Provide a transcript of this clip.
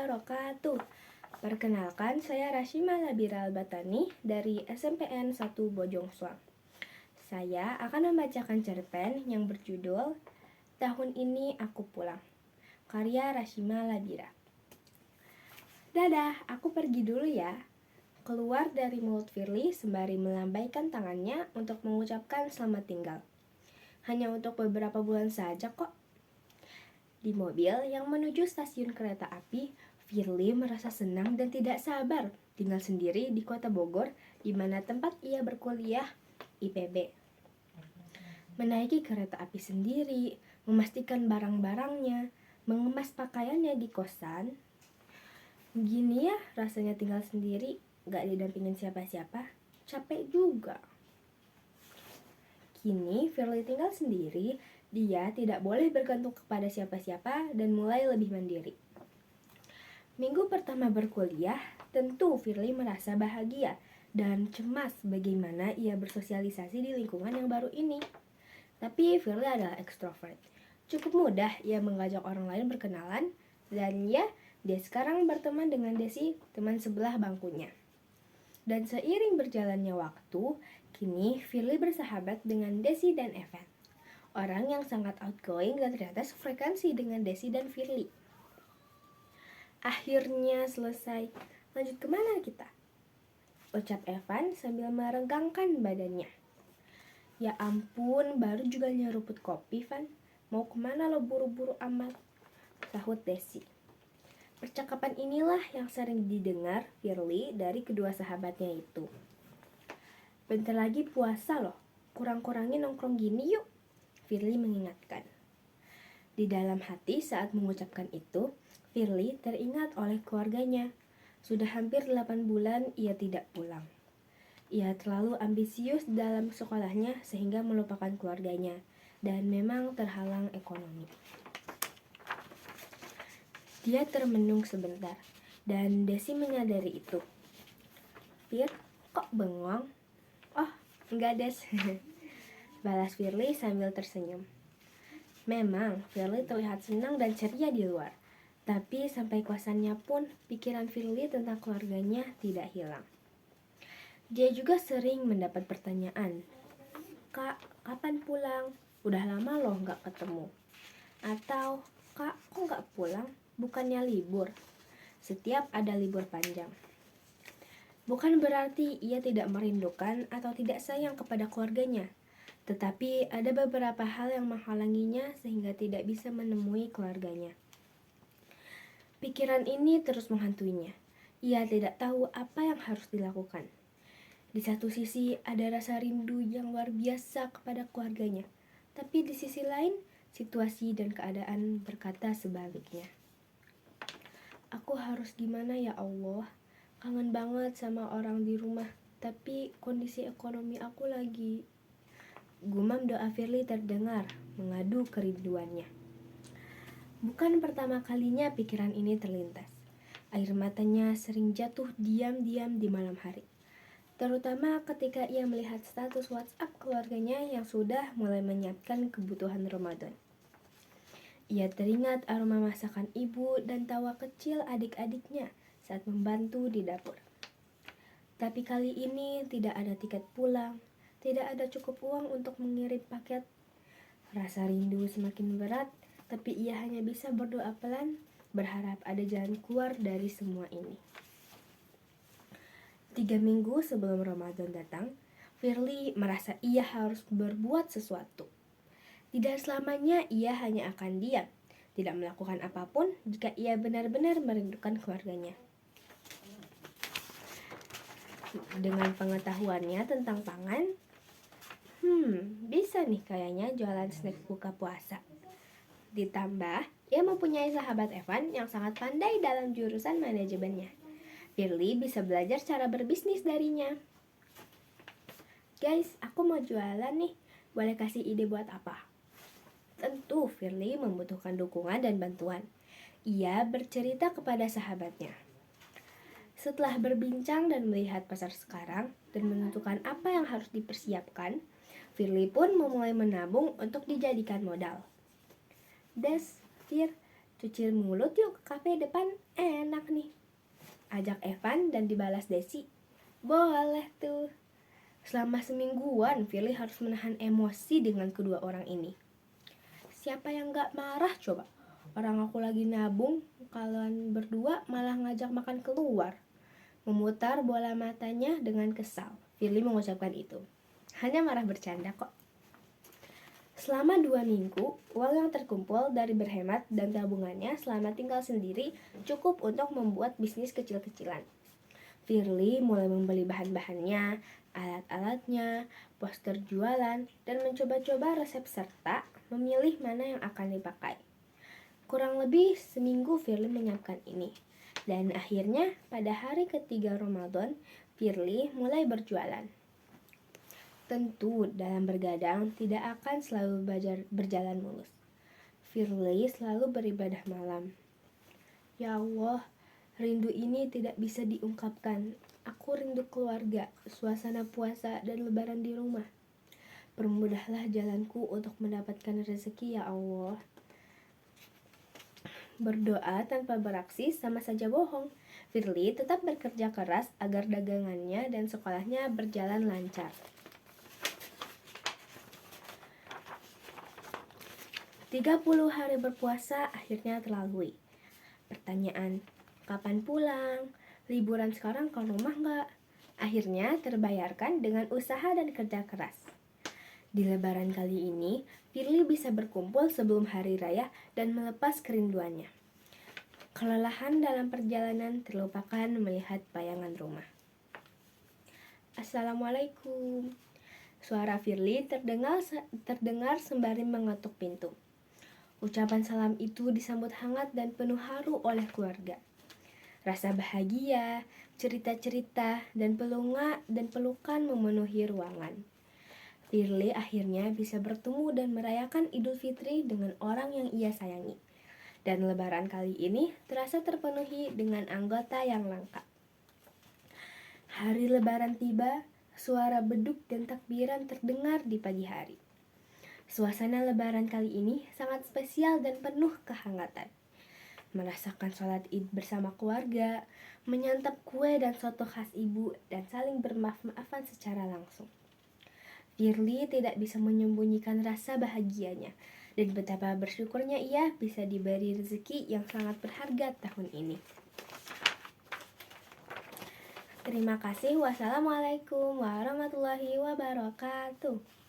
wabarakatuh. Perkenalkan, saya Rashima Labiral Batani dari SMPN 1 Bojong Soang. Saya akan membacakan cerpen yang berjudul Tahun Ini Aku Pulang, karya Rashima Labira. Dadah, aku pergi dulu ya. Keluar dari mulut Firly sembari melambaikan tangannya untuk mengucapkan selamat tinggal. Hanya untuk beberapa bulan saja kok. Di mobil yang menuju stasiun kereta api, Firly merasa senang dan tidak sabar tinggal sendiri di kota Bogor, di mana tempat ia berkuliah, IPB. Menaiki kereta api sendiri, memastikan barang-barangnya, mengemas pakaiannya di kosan. Gini ya rasanya tinggal sendiri, gak didampingin siapa-siapa, capek juga. Kini Firly tinggal sendiri, dia tidak boleh bergantung kepada siapa-siapa dan mulai lebih mandiri. Minggu pertama berkuliah, tentu Firly merasa bahagia dan cemas bagaimana ia bersosialisasi di lingkungan yang baru ini. Tapi Firly adalah ekstrovert. Cukup mudah ia mengajak orang lain berkenalan, dan ya, dia sekarang berteman dengan Desi, teman sebelah bangkunya. Dan seiring berjalannya waktu, kini Firly bersahabat dengan Desi dan Evan, orang yang sangat outgoing dan ternyata sefrekuensi dengan Desi dan Firly. Akhirnya selesai, lanjut kemana kita? Ucap Evan sambil meregangkan badannya. Ya ampun, baru juga nyeruput kopi, Van. Mau kemana lo buru-buru amat? Sahut Desi. Percakapan inilah yang sering didengar Firly dari kedua sahabatnya itu. Bentar lagi puasa loh, kurang-kurangin nongkrong gini yuk, Firly mengingatkan. Di dalam hati saat mengucapkan itu, Firly teringat oleh keluarganya. Sudah hampir 8 bulan ia tidak pulang. Ia terlalu ambisius dalam sekolahnya sehingga melupakan keluarganya, dan memang terhalang ekonomi. Dia termenung sebentar, dan Desi menyadari itu. Fir, kok bengong? Oh, enggak Des, balas Firly sambil tersenyum. Memang, Firly terlihat senang dan ceria di luar. Tapi sampai kosannya pun, pikiran Firly tentang keluarganya tidak hilang. Dia juga sering mendapat pertanyaan. Kak, kapan pulang? Udah lama loh gak ketemu. Atau, Kak, kok gak pulang? Bukannya libur? Setiap ada libur panjang. Bukan berarti ia tidak merindukan atau tidak sayang kepada keluarganya. Tetapi ada beberapa hal yang menghalanginya sehingga tidak bisa menemui keluarganya. Pikiran ini terus menghantuinya. Ia tidak tahu apa yang harus dilakukan. Di satu sisi ada rasa rindu yang luar biasa kepada keluarganya. Tapi di sisi lain, situasi dan keadaan berkata sebaliknya. Aku harus gimana ya Allah? Kangen banget sama orang di rumah. Tapi kondisi ekonomi aku lagi... Gumam doa Firly terdengar, mengadu kerinduannya. Bukan pertama kalinya pikiran ini terlintas. Air matanya sering jatuh diam-diam di malam hari. Terutama ketika ia melihat status WhatsApp keluarganya yang sudah mulai menyiapkan kebutuhan Ramadan. Ia teringat aroma masakan ibu dan tawa kecil adik-adiknya saat membantu di dapur. Tapi kali ini tidak ada tiket pulang, tidak ada cukup uang untuk mengirim paket. Rasa rindu semakin berat, tapi ia hanya bisa berdoa pelan, berharap ada jalan keluar dari semua ini. 3 minggu sebelum Ramadan datang, Firly merasa ia harus berbuat sesuatu. Tidak selamanya ia hanya akan diam, tidak melakukan apapun jika ia benar-benar merindukan keluarganya. Dengan pengetahuannya tentang pangan, bisa nih kayaknya jualan snack buka puasa. Ditambah, ia mempunyai sahabat Evan yang sangat pandai dalam jurusan manajemennya. Firly bisa belajar cara berbisnis darinya. Guys, aku mau jualan nih. Boleh kasih ide buat apa? Tentu Firly membutuhkan dukungan dan bantuan. Ia bercerita kepada sahabatnya. Setelah berbincang dan melihat pasar sekarang dan menentukan apa yang harus dipersiapkan, Firly pun memulai menabung untuk dijadikan modal. Des, Fir, Cuci mulut yuk ke kafe depan, enak nih. Ajak Evan dan dibalas Desi. Boleh tuh. Selama semingguan, Firly harus menahan emosi dengan kedua orang ini. Siapa yang gak marah coba? Orang aku lagi nabung, kalian berdua malah ngajak makan keluar. Memutar bola matanya dengan kesal. Firly mengucapkan itu. Hanya marah bercanda kok. Selama 2 minggu, uang yang terkumpul dari berhemat dan tabungannya selama tinggal sendiri cukup untuk membuat bisnis kecil-kecilan. Firly mulai membeli bahan-bahannya, alat-alatnya, poster jualan, dan mencoba-coba resep serta memilih mana yang akan dipakai. Kurang lebih seminggu Firly menyiapkan ini. Dan akhirnya pada hari ketiga Ramadan, Firly mulai berjualan. Tentu dalam bergadang tidak akan selalu berjalan mulus. Firly selalu beribadah malam. Ya Allah, rindu ini tidak bisa diungkapkan. Aku rindu keluarga, suasana puasa dan lebaran di rumah. Permudahlah jalanku untuk mendapatkan rezeki ya Allah. Berdoa tanpa beraksi sama saja bohong. Firly tetap bekerja keras agar dagangannya dan sekolahnya berjalan lancar. 30 hari berpuasa akhirnya terlalui. Pertanyaan, kapan pulang? Liburan sekarang ke rumah nggak? Akhirnya terbayarkan dengan usaha dan kerja keras. Di lebaran kali ini, Firly bisa berkumpul sebelum hari raya dan melepas kerinduannya. Kelelahan dalam perjalanan terlupakan melihat bayangan rumah. Assalamualaikum. Suara Firly terdengar sembari mengetuk pintu. Ucapan salam itu disambut hangat dan penuh haru oleh keluarga. Rasa bahagia, cerita-cerita, dan pelukan memenuhi ruangan. Firly akhirnya bisa bertemu dan merayakan Idul Fitri dengan orang yang ia sayangi. Dan lebaran kali ini terasa terpenuhi dengan anggota yang lengkap. Hari lebaran tiba, suara beduk dan takbiran terdengar di pagi hari. Suasana lebaran kali ini sangat spesial dan penuh kehangatan. Merasakan sholat id bersama keluarga, menyantap kue dan soto khas ibu, dan saling bermaaf-maafan secara langsung. Firly tidak bisa menyembunyikan rasa bahagianya, dan betapa bersyukurnya ia bisa diberi rezeki yang sangat berharga tahun ini. Terima kasih. Wassalamualaikum warahmatullahi wabarakatuh.